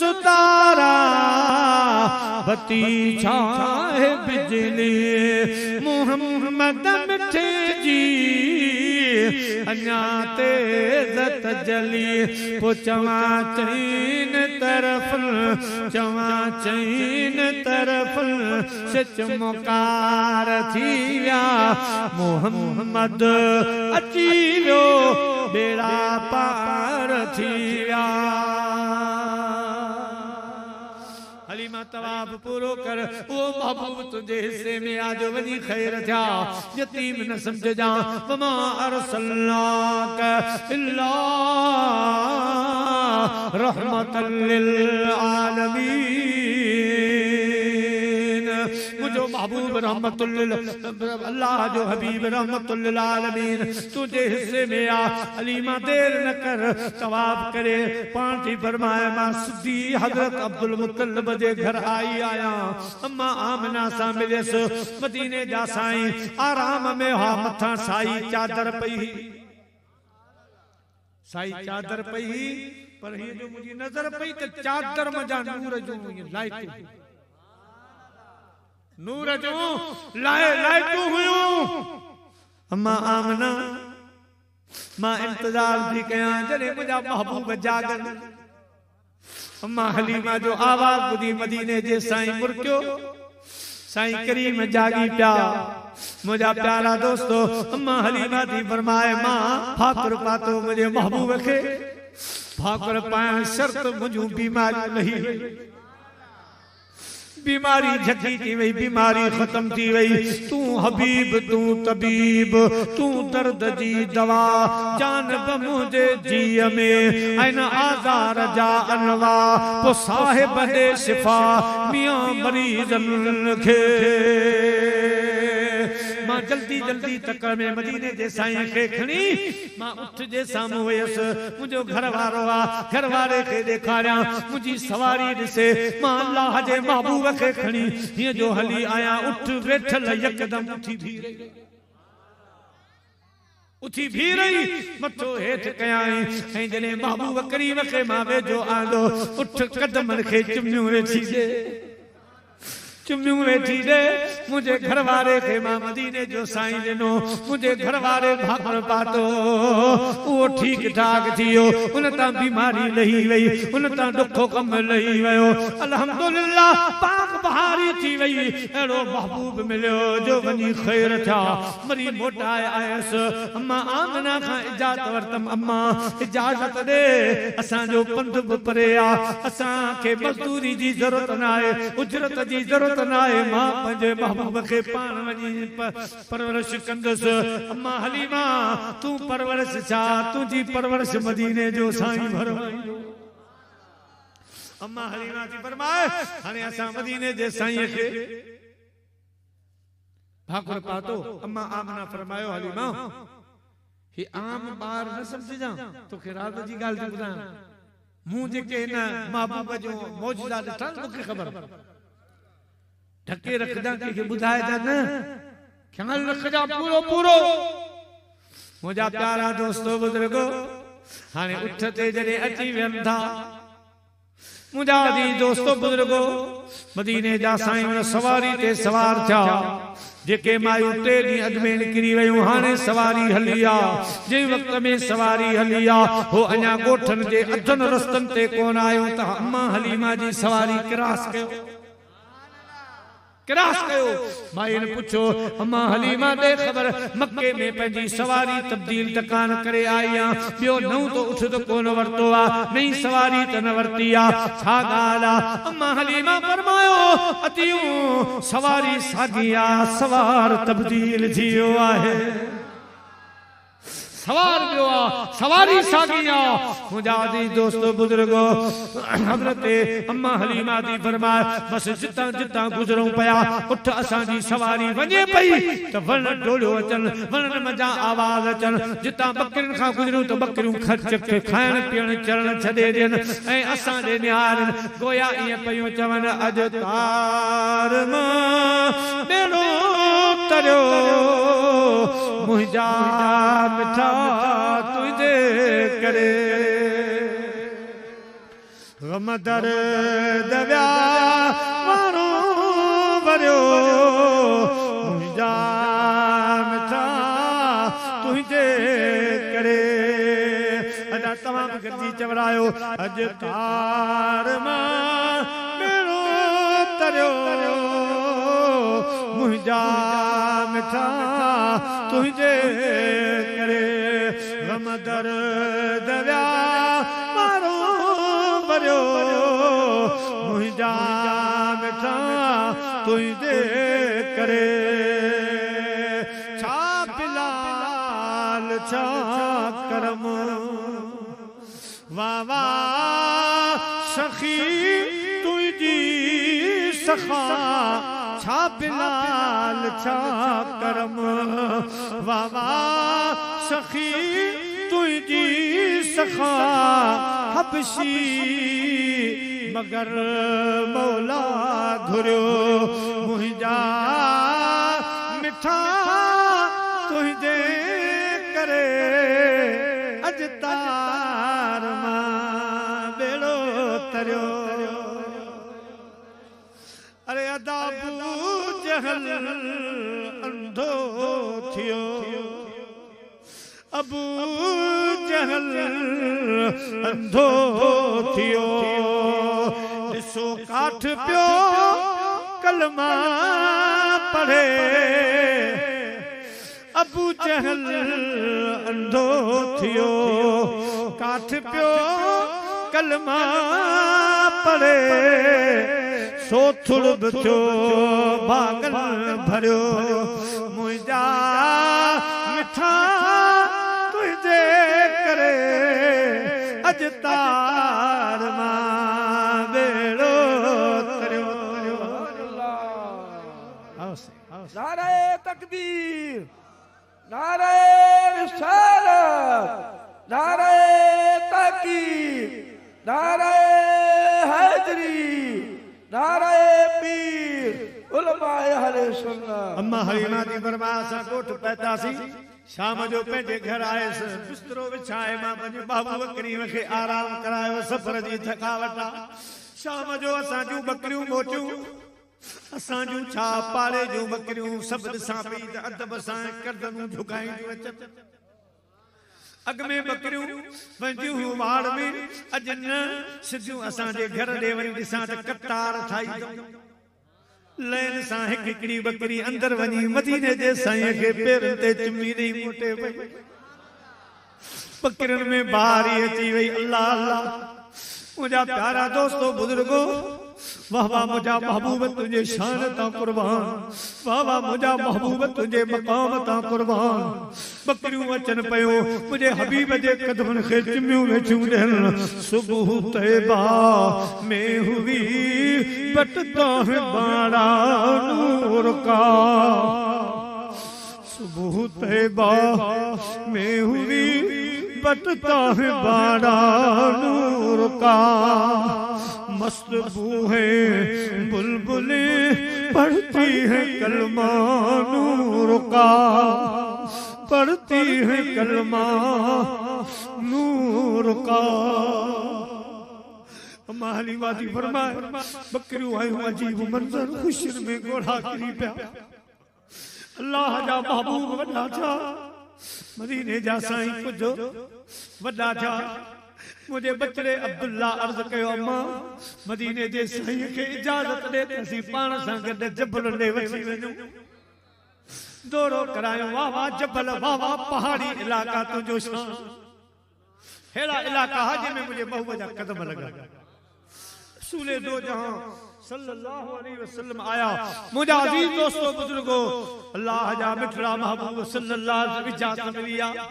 सुतारा बती छाए बिजली मोहम्मद मिठे जी अन्या तेज़त जली पो चवा चईन तरफ सच मुकार थी विया मोहम्मद अची वियो बेड़ा पार थी विया हलीमा तवाब पूरो कर वो महबूब तुझे हिस्से में आज वनी खैर था यतीम न समझ जा वमा अरसलनाका इल्ला रहमतल लिल आलमीन मुझो महबूब रहमतुल लिल अल्लाह जो हबीब रहमतुल लिल आलमीन तुझे हिस्से में आ हलीमा देर न कर तवाब करे पांठी फरमाए मां सुदी हजरत अब्दुल मुत्तलिब जे घर आई आया अम्मा आमना सा मिलियस मदीने जा साईं आराम में हा मथा साई चादर पई पर ये जो मुझी नजर पई त चादर मजा नूर जो लाइट हुयो अम्मा आमना मां इंतजार थी कया जने मुझा महबूब जागन अम्मा हलीमा जो आवाज बुधी मदीने जे साईं मुरकियो साईं करीम जागी प्या मुझा प्यारा दोस्तो अम्मा हलीमा थी फरमाए मां फाकुर पातो मुझे महबूब खे फाकुर पायण शर्त मुझू बीमारी नहीं बीमारी झकी थी वही बीमारी खत्म थी वही तू हबीब तू तबीब तू दर्द जी दवा जानब मुझे जी में ऐन आजार जा अनवा पो साहिब दे शिफा मियां मरीजन खे मां जल्दी जल्दी तक में मदीने जे साईं खे खणी मां उठ जे सामू वयस मुझो घर वारो आ घर वारे खे देखारिया मुझी सवारी दिसे मां अल्लाह जे महबूब खे खणी ये जो हली आया उठ वेठल यकदम उठी भी रही मथो हेठ कयाई ऐं जने महबूब करीम खे मां वेझो आंदो उठ कदमन खे चुमियूं वेठी दे मुझे घर वारे खे मां मदीने जो साईं दिनो मुझे घर वारे भाकर पातो वो ठीक ठाक थियो उन ता बीमारी लही वई उन ता दुखो कम लही वयो अल्हम्दुलिल्लाह पाक बहारी थी वई एड़ो महबूब मिलियो जो वनी खैर था मरी मोटाए आयस अम्मा आमना खां इजाजत वरतम अम्मा इजाजत दे असां जो पंध परे आ असां के मजदूरी जी जरूरत ना है उजरत जी जरूरत नाए मां पंजे महबूब के पान वनी परवरिश कंदस अम्मा हलीमा तू परवरिश छा तुझी परवरिश मदीने जो साईं भरवाई अम्मा हलीमा जी फरमाए हाने असा मदीने जे साईं के भाकुर पातो अम्मा आमना फरमायो हलीमा ही आम बार न समझ जा तो के रात जी गाल दी बुधा मुंह जे के न महबूब जो मौजूदा ॾिठा मुखे खबर ढके रखदा के बुधाए जा न ख्याल रखजा पूरो मुझा प्यारा दोस्तों बुजुर्गो हाने उठते जने अची वेम था मुझा दी दोस्तों बुजुर्गो मदीने जा साईं उन सवारी ते सवार था जेके मायूं टे डी अजमेर निकरी वयूं हाने सवारी हलिया जे वक्त में सवारी हलिया हो अन्या गोठन जे अधन रस्तन ते कोन आयो त अम्मा हलीमा जी सवारी क्रॉस कयो माई ने पूछो अम्मा हलीमा दे खबर मक्के में पंजी सवारी तब्दील तकान करे आया बियो नौ तो उठ तो कोन वरतो आ नई सवारी त न वरती आ छा गाला अम्मा हलीमा फरमायो अतियूं सवारी सागिया सवार तब्दील थियो आहे सवार बियो आ सवारी सागिया मुजादी दोस्तों बुजुर्गो हजरत अम्मा हलीमा दी फरमाए बस जिता जिता गुजरूं पया उठ असां जी सवारी वने पई त वन डोलियो अचन वन मजा आवाज अचन जिता बकरिन खां गुजरूं तो बकरियूं खर्च के खाइण पीअण चरण छडे देन ऐं असां दे निहार गोया इए पयूं चवन अज तार मां बेड़ो तरियो मुझा मिठा तुझे करे गम दर्द व्या मारो भरियो मुंहिंजा मिठा तुंहिंजे करे अॼा तव्हां बि गॾिजी चवरायो अॼु तार मां मेरो तरियो मुंहिंजा मिठा तुंहिंजे करे गम दर्द व्या मारो भरियो मुंहिंजा मिठा तुंहिंजे करे छा बिलाल छा करम वाह वाह सखी तुंहिंजी सखा छा बिलाल छा करम वाह वाह सखी तुंहिंजी सखा हबशी मगर मौला घुरियो मुंहिंजा मिठा तुंहिंजे करे अॼु तार मां बेड़ो तरियो अरे अदाबू जहल अंधो थियो अबू जहल अंधो थियो ॾिसो काठ पियो कलमा पढ़े अबू जहल अंधो थियो काठ पियो कलमा पढ़े सोथुड़ बि थियो भागल भरियो मुंहिंजा मिठा तुंहिंजे करे अॼु तार मां बेड़ो तरियो नारे तकबीर नारे रिसालत नारे ताकीद नारे हैदरी नारे पीर उलमाए अहले सुन्नत अम्मा हलीमा जी बर्बाद सां कोठ पहुतासीं शाम जो पंहिंजे घर आयसि बिस्तरो विछाए मां पंहिंजे बाबू बकरीअ खे आराम करायो सफ़र जी थकावट शाम जो असां जूं बकरियूं मोचियूं असां जूं छा पाड़े जूं बकरियूं सभु ॾिसां पई त अदब सां गर्दनूं झुकाईंदियूं अचनि अॻ में बकरियूं पंहिंजियूं हुयूं वाड़ में अॼु न सिधियूं असांजे घर ॾे वरी ॾिसां त कतार ठाही लैन सां हिकिड़ी बकरी अंदर वञी मदीने जे साईं खे पेरनि ते चुमी ॾेई मोटे पई बकरियुनि में बारी अची वई अल्लाह अल्लाह मुंहिंजा प्यारा दोस्तो बुजुर्गो वाह वाह मुंहिंजा महबूब तुंहिंजे शान तां कुर्बान वाह वाह मुंहिंजा महबूब तुंहिंजे मक़ाम तां कुर्बान बकरियूं अचनि पयूं मुंहिंजे हबीब जे कदमनि खे चिमियूं वेठियूं ॾियनि सुबुह तैबा में हुई बटता है बाड़ा नूर का सुबुह तैबा में हुई बटता है बाड़ा नूर का मस्त बूहे बुलबुले पढ़ती है कलमा नूर का पढ़ती है कलमा नूर का अम्मा हलीमा जी फरमाए बकरियूं आयूं अजीब मंजर खुशियुनि में घोड़ा किरी पिया अल्लाह जा महबूब वॾा छा मदीने जा साईं कुझु वॾा छा मुझे बचड़े अब्दुल्ला अर्ज कयो अम्मा मदीने जे साईं खे इजाजत दे त असीं पाण सां गॾु जबल ॾे वठी वञूं दौरो करायूं वाह वाह जबल वाह वाह पहाड़ी इलाका तुंहिंजो शान हेड़ा इलाका जंहिंमें मुंहिंजे महबूब जा कदम लॻा रसूल दो जहां सल्लल्लाहु अलैहि वसल्लम आया मुंहिंजा अज़ीज़ दोस्तो बुजुर्गो अल्लाह जा मिठड़ा महबूब सल्लल्लाहु अलैहि इजाजत मिली आहे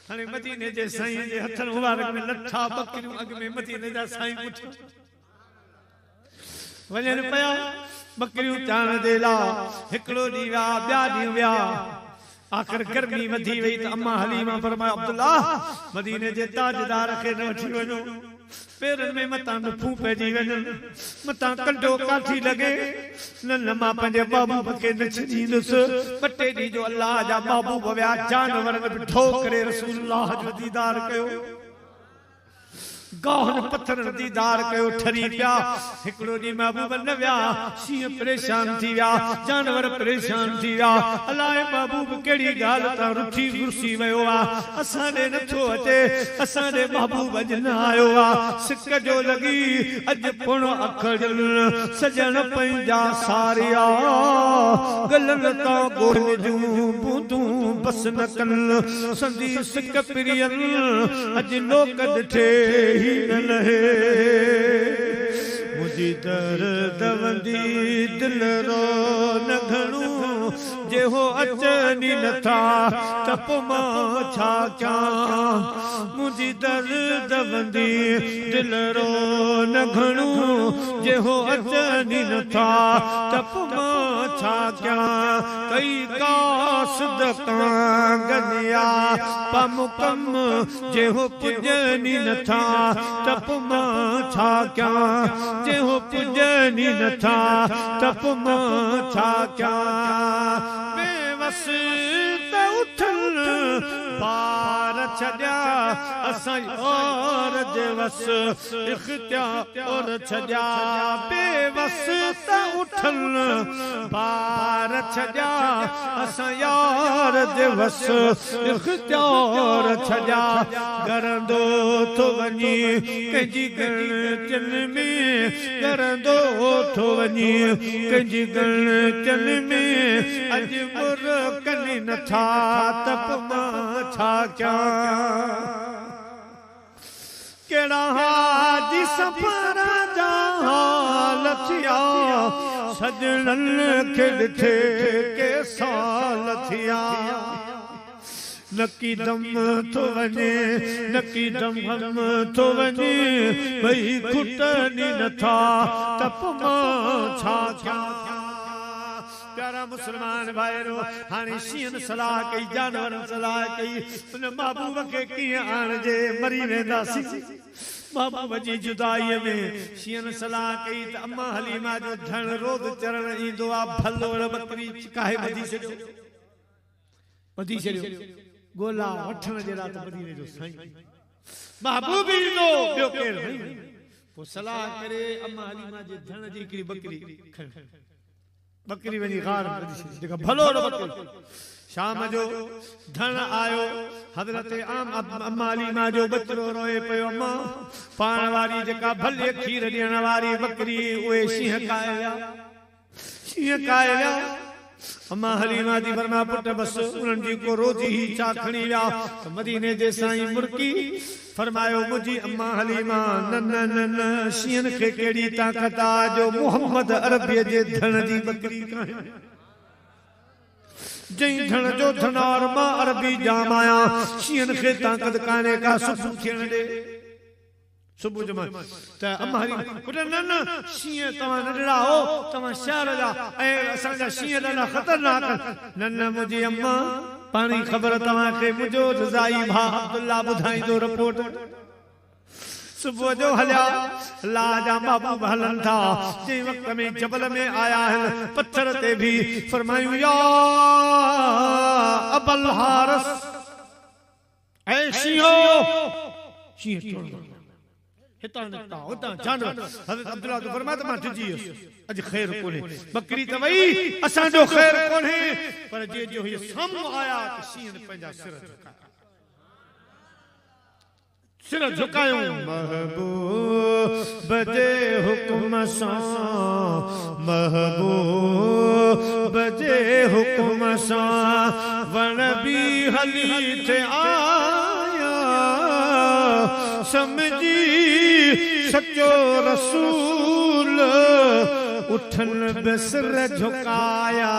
हाणे मदीने जे साईं जे हथनि मुबारक में लठा बकरियूं अॻ में मदीने जा साईं पुठियां वञनि पिया बकरियूं चाण जे लाइ हिकिड़ो ॾींहुं विया ॿिया ॾींहं विया आख़िर गर्मी वधी वई त अम्मा हलीमा फरमायो अब्दुल्ला मदीने जे ताजदार खे न वठी वञो पेरनि में मतां नफूं पइजी वञनि मतां कंडो काठी लॻे न मां पंहिंजे महबूब खे न छॾींदुसि ॿ टे ॾींहं जो अल्लाह जा महबूब विया जानवरनि बि ठो करे रसूलुल्लाह जो दीदार कयो गाहन पत्थरन दीदार कयो ठरी पिया हिकड़ो डी महबूब न विया शींह परेशान थी विया जानवर परेशान थी विया अलाए महबूब केड़ी गाल ता रुठी गुरसी वयो आ असां दे नथो अचे असां दे महबूब अज न आयो आ सिक जो लगी अज पुण अखड़न सजन पंजा सारिया गलन ता गोल जूं बूंदूं बस न कन संदी सिक पिरियन अज लोक डिठे ही न लहे मुझी दर्द वंदी दिल रो न घणो जेहो अचनी नथा तप मां छा क्या मुझी दर्द वंदी दिल रो न घणो जेहो अचनी नथा तप मां छा क्या कई कासदका गनिया पमुकम जेहो पुजनी नथा तप मां छा क्या जेहो पुजनी नथा तप मां छा क्या बेवस त उठल पार छड्या असां और जेवस इख्तियार छड्या बेवस त उठल पार छड्या असां यार जेवस इख्तियार छड्या करंदो तो वनी कंजी गणचन में करंदो तो वनी कंजी गणचन में अज मुर कनी नथा तप मां छा क्या केड़ा हाजी सफरा जा लथिया सजनन खिड़ थे के साल थिया नकी दम तो वने नकी दम हम तो वने भई खुटनी नथा तप मां छा क्या प्यारा मुसलमान भाईरो हाने शीन सलाह कई जानवर सलाह कई उन महबूब के किए आण जे मरी वेंदासी महबूब जी जुदाई में शीन सलाह कई त अम्मा हलीमा जो धन रोज चरण ईंदो आ भलो बकरी काहे बधी छड़ियो गोला वठण जे रात मदीने जो साईं महबूब ईंदो ॿियो केर पो सलाह करे अम्मा हलीमा जे धन जी हिकड़ी बकरी बकरी वनी गार जेका भलो बकरी शाम जो धन आयो हजरत अम्मा हलीमा जो बचरो रोए पयो अम्मा पाण वारी जेका भले खीर ॾियण वारी बकरी उहे शींह काया अम्मा हलीमा जी फरमा पुट बस उन्हनि जी को रोजी ही चाखणी विया मदीने जे साईं मुर्की फरमायो मुझी अम्मा हलीमा न न न न शींहन खे केड़ी ताकत आ जो मोहम्मद अरबी जे धन जी बकरी काहे जई धन जो धनार मां अरबी जाम आया शींहन खे ताकत काने का सुबह थियण दे सुबह जमा त अम्मा हलीमा पुट न न शींह तवा नडड़ा हो तवा शहर जा ए असा जा शींह ॾाढा खतरनाक न न मुझी अम्मा पानी खबर तवा के मुझो रजाई भा अब्दुल्ला बुधाईंदो रिपोर्ट सुबह जो हलिया ला जा महबूब हलन था जे वक्त में जबल में आया है पत्थर ते भी फरमायूं या अबल हारस ऐ शींहो शींह हितां निकता उतां जानवर हज़रत अब्दुल्ला तो फरमाया मां डिजी अज खैर कोने बकरी त वई असा जो खैर कोने पर जे जो ये सम आया त शींह पंजा सिर झुकायो महबूब जे हुक्म सा महबूब जे हुक्म सा वण भी हली थे आया समझी सच्चो रसूल उठन बिसर झुकाया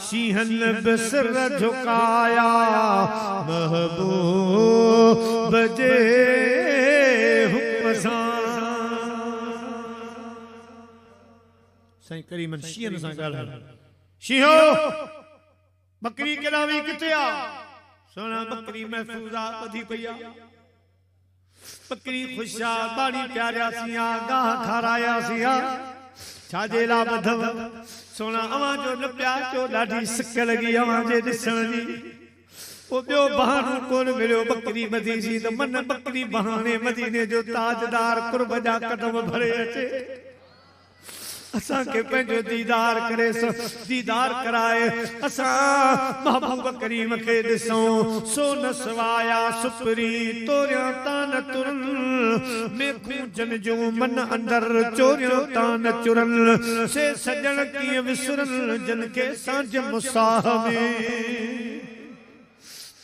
शीहन बिसर झुकाया महबूब जे हुक्म सां साईं करीमन शीहन सां ॻाल्हायो शीहो बकरी केॾावी किथे आ सोना बकरी महफूज़ आ ॿधी पई आ बकरी खुशा बाड़ी प्यारिया सिया गाह खाराया सिया छाजे ला बधव सोना अवां जो न प्या चो ॾाढी सिक लगी अवां जे ॾिसण जी ओ बियो बहानो कोन मिलियो बकरी मधी सी त मन बकरी बहाने मदीने जो ताजदार कुर्ब जा कदम भरे अचे असा के पंहिंजो दीदार करे दीदार कराए असा महबूब करीम के ॾिसूं सो न सवाया सुपरी तोरिया तान तुरन मेखूं जन जो मन अंदर चोरिया तान चुरन से सजन कीअं विसरन जन के सांझ मुसाह में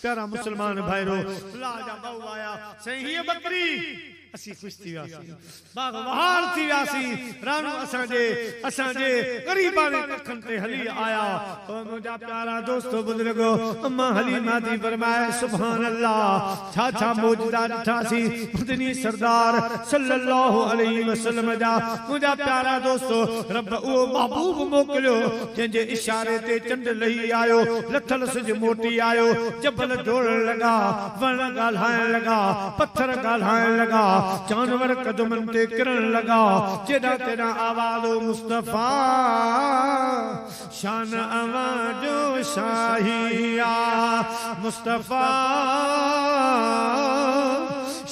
प्यारा मुसलमान भाईरो लाजा बाऊ आया सही हीअ बकरी असी खुश थी वियासीं बाग बहार थी वियासीं राणो असांजे ग़रीबाने कखन ते हली आया ओ मुंहिंजा प्यारा दोस्त बुजुर्गो अम्मा हलीमा थी फरमाए सुभान अल्लाह छा छा मौजूदा ॾिठासीं मदनी सरदार सल्लल्लाहु अलैहि वसल्लम जा मुंहिंजा प्यारा दोस्तो रब उहो महबूब मोकिलियो जंहिंजे इशारे ते चंड लही आयो लथल सिज मोटी आयो जबल डोड़ण लॻा वण ॻाल्हाइण लॻा पत्थर ॻाल्हाइण लॻा जानवर कदमन ते किरण लगा जेड़ा तेरा आवाज़ो मुस्तफा शान आवाज़ो शाहिया मुस्तफा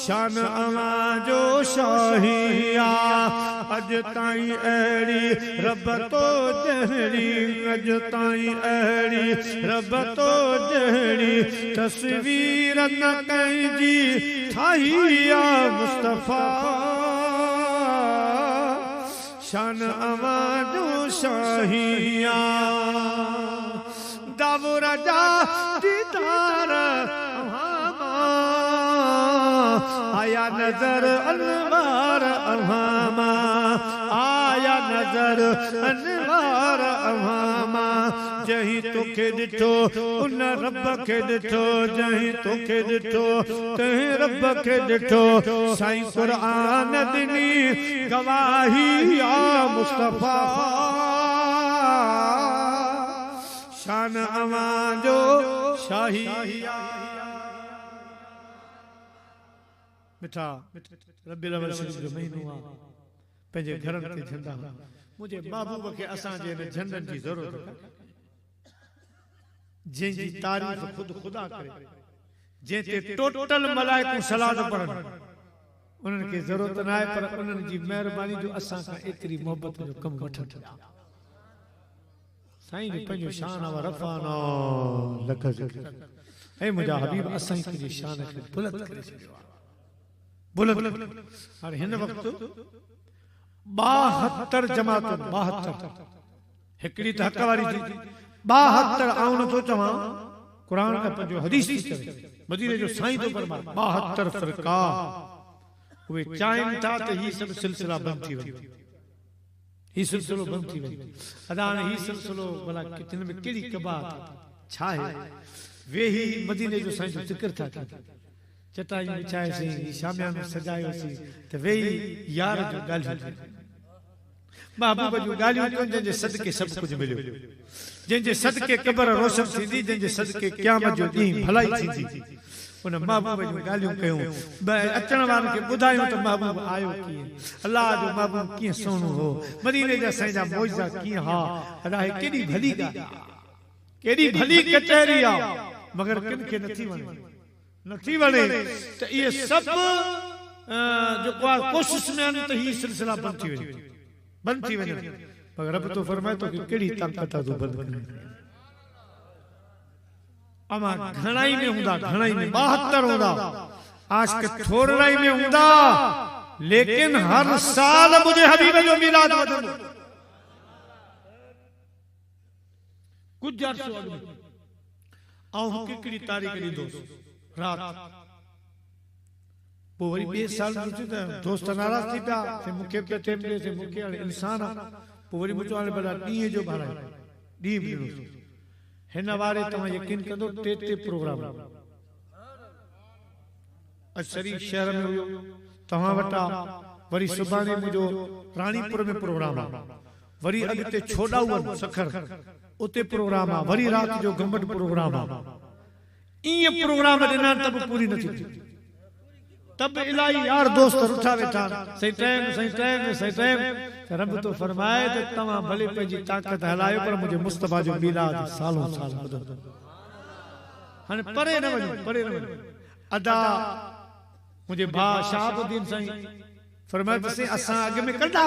शान आवाज़ो शाहिया अज ताई अड़ी रब तो जहड़ी अज ताई अड़ी रब तो जहड़ी तस्वीर न कई जी ठाहिया मुस्तफा शान आवाज़ो शाहिया दावो राजा दीदार आया नजर अनवार अल्हामा आया नजर अनवार अल्हामा जही तोखे ॾिठो उन रब खे ॾिठो जही तोखे ॾिठो तंहिं रब खे ॾिठो साईं क़ुरान ॾिनी गवाही या मुस्तफा शान आवाज़ो शाही मिठा रब्बिल अव्वल जो महीनो आ पंहिंजे घरनि ते झंडा मुंहिंजे महबूब खे असांजे हिन झंडनि जी ज़रूरत आहे जंहिंजी तारीफ़ ख़ुदि ख़ुदा करे जंहिं ते टोटल मलाइकूं सलाद पढ़नि उन्हनि खे ज़रूरत न आहे पर उन्हनि जी महिरबानी जो असां खां एतिरी मोहबत जो कमु वठनि साईं ने पंहिंजो शान व रफ़ाना लख ऐं मुंहिंजा हबीब असां जी शान खे बुलंद करे छॾियो आहे बुलंद हाणे हिन वक़्तु 72 जमातूं 72 हिकिड़ी त हक़ वारी थी 72 आउं नथो चवां क़ुरान ऐं पंहिंजो हदीस थी चवे मदीने जो साईं थो फरमाए 72 फ़िरका उहे चाहिनि था त ही सभु सिलसिला बंदि थी वञे ही सिलसिलो बंदि थी वञे अदा हाणे ही सिलसिलो भला किन में कहिड़ी कबात छा आहे वेही मदीने जो साईं जो ज़िक्र था कनि चटाई बिछाएसीं शामियानो सजायोसीं त वेही यार जो ॻाल्हियूं महबूब जूं ॻाल्हियूं कयूं जंहिंजे सदके सभु कुझु मिलियो जंहिंजे सदके क़बर रोशन थींदी जंहिंजे सदके क़यामत जो ॾींहुं भलाई थींदी उन महबूब जूं ॻाल्हियूं कयूं अचण वारनि खे ॿुधायूं त महबूब आयो कीअं अलाह जो महबूब कीअं सुहिणो हो मदीने जा साईं जा मौजज़ा कीअं हा अदा केॾी भली ॻाल्हि आहे केॾी भली कचहरी आहे मगर किन खे नथी वणे त इहे सभु जेको आहे कोशिश में आहिनि त ही सिलसिला बंदि थी वञे मगर रब तो फरमाए तो कि केड़ी ताकत आ तू बंद करने अमा घणाई में हुंदा घणाई में 72 हुंदा आज के थोड़ाई में हुंदा लेकिन हर साल मुझे हबीब जो मिलाद वदन कुछ अर्सो अॻु आऊं हिकिड़ी तारीख़ ॾींदो रात पोइ वरी ॿिए साल सोचियो त दोस्त नाराज़ थी पिया से मूंखे पियो टाइम ॾे से मूंखे हाणे इंसान आहे पोइ वरी मुंहिंजो हाणे भला ॾींहं जो भाड़ायो ॾींहुं बि ॾिनो हिन वारे तव्हां यकीन कंदो 3 प्रोग्राम अॼु शरीफ शहर में हुयो तव्हां वटि आहे वरी सुभाणे मुंहिंजो राणीपुर में प्रोग्राम आहे वरी अॻिते छोडाऊं सखर उते प्रोग्राम आहे वरी राति जो गंबट प्रोग्राम आहे ईअं प्रोग्राम ॾिना तब पूरी नथी थी तब इलाही यार दोस्त रुठा वेठा सही टाइम रब तो फरमाए त तव्हां भले पंहिंजी ताकत हलायो पर मुंहिंजे मुस्तफा जो मिलाद सालों साल ॿुधो हाणे परे न वञो अदा मुंहिंजे भाउ शहाबुद्दीन साईं फरमायो असां अॻ में कंदा